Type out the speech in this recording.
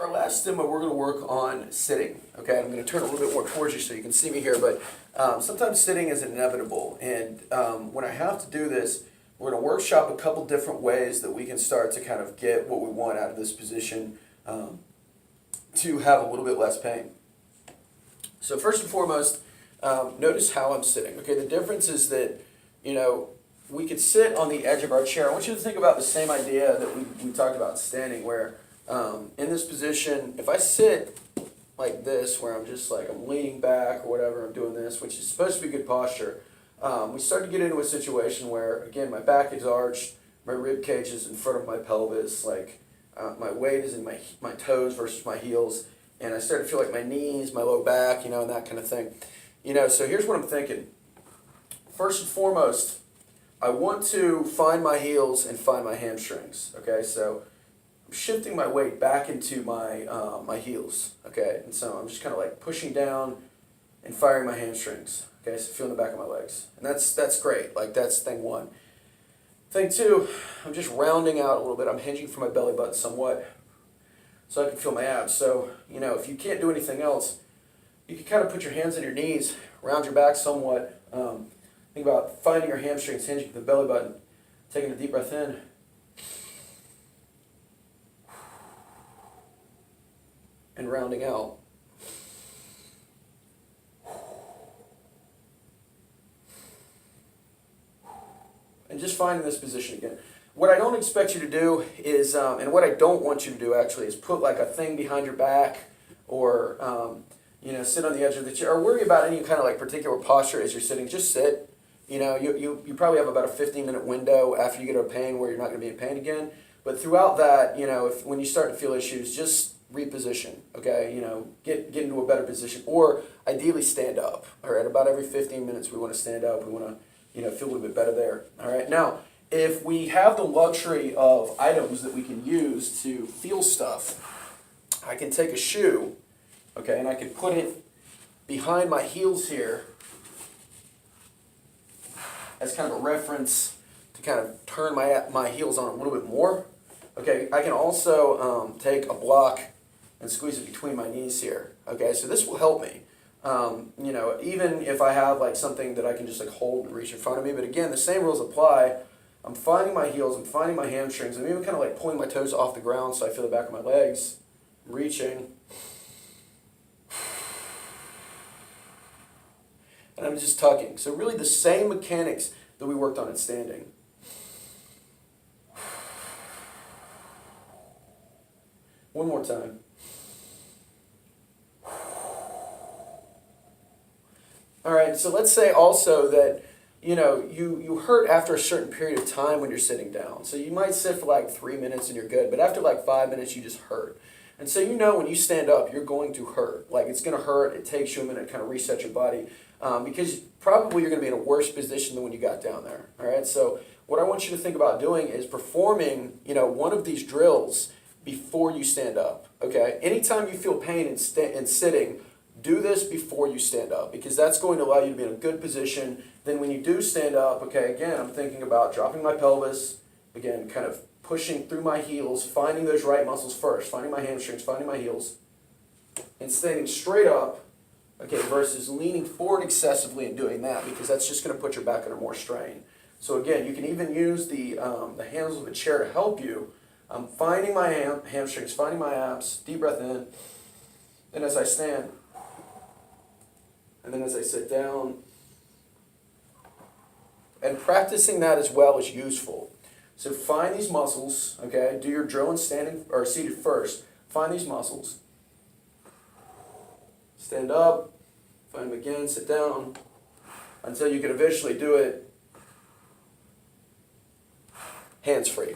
our last demo, we're going to work on sitting. Okay, I'm going to turn a little bit more towards you so you can see me here, but sometimes sitting is inevitable. And when I have to do this, we're going to workshop a couple different ways that we can start to kind of get what we want out of this position to have a little bit less pain. So first and foremost, notice how I'm sitting. Okay, the difference is that, you know, we could sit on the edge of our chair. I want you to think about the same idea that we talked about standing, where in this position, if I sit like this, where I'm just like, I'm leaning back or whatever, I'm doing this, which is supposed to be good posture, we start to get into a situation where, again, my back is arched, my rib cage is in front of my pelvis, like my weight is in my toes versus my heels, and I start to feel like my knees, my low back, you know, and that kind of thing. You know, so here's what I'm thinking. First and foremost, I want to find my heels and find my hamstrings, okay? So I'm shifting my weight back into my, my heels, okay? And so I'm just kind of like pushing down and firing my hamstrings, okay? So feeling the back of my legs. And that's great, like that's thing one. Thing two, I'm just rounding out a little bit. I'm hinging from my belly button somewhat so I can feel my abs. So, you know, if you can't do anything else, you can kind of put your hands on your knees, round your back somewhat. Think about finding your hamstrings, hinging from the belly button, taking a deep breath in. And rounding out. And just finding this position again. What I don't expect you to do is, and what I don't want you to do actually, is put like a thing behind your back or, you know, sit on the edge of the chair or worry about any kind of like particular posture as you're sitting. Just sit. You know, you probably have about a 15-minute window after you get a pain where you're not going to be in pain again. But throughout that, you know, when you start to feel issues, just reposition, okay? You know, get into a better position, or ideally stand up. All right, about every 15 minutes we want to stand up. We want to, you know, feel a little bit better there. All right, now, if we have the luxury of items that we can use to feel stuff, I can take a shoe, okay, and I can put it behind my heels here as kind of a reference to kind of turn my heels on a little bit more. Okay, I can also take a block and squeeze it between my knees here. Okay, so this will help me. You know, even if I have like something that I can just like hold and reach in front of me. But again, the same rules apply. I'm finding my heels, I'm finding my hamstrings, I'm even kind of like pulling my toes off the ground so I feel the back of my legs, reaching. And I'm just tucking. So really the same mechanics that we worked on in standing. One more time. All right, so let's say also that, you know, you hurt after a certain period of time when you're sitting down. So you might sit for like 3 minutes and you're good, but after like 5 minutes you just hurt. And so you know when you stand up, you're going to hurt. Like it's going to hurt. It takes you a minute to kind of reset your body because probably you're going to be in a worse position than when you got down there. All right. So what I want you to think about doing is performing, you know, one of these drills before you stand up. Okay. Anytime you feel pain in sitting, do this before you stand up because that's going to allow you to be in a good position. Then when you do stand up, okay, again, I'm thinking about dropping my pelvis, again, kind of pushing through my heels, finding those right muscles first, finding my hamstrings, finding my heels, and standing straight up, okay, versus leaning forward excessively and doing that because that's just going to put your back under more strain. So again, you can even use the handles of the chair to help you. I'm finding my hamstrings, finding my abs, deep breath in, and as I stand, and then as I sit down, and practicing that as well is useful. So find these muscles, okay? Do your drill and standing or seated first. Find these muscles. Stand up, find them again, sit down, until you can eventually do it hands-free.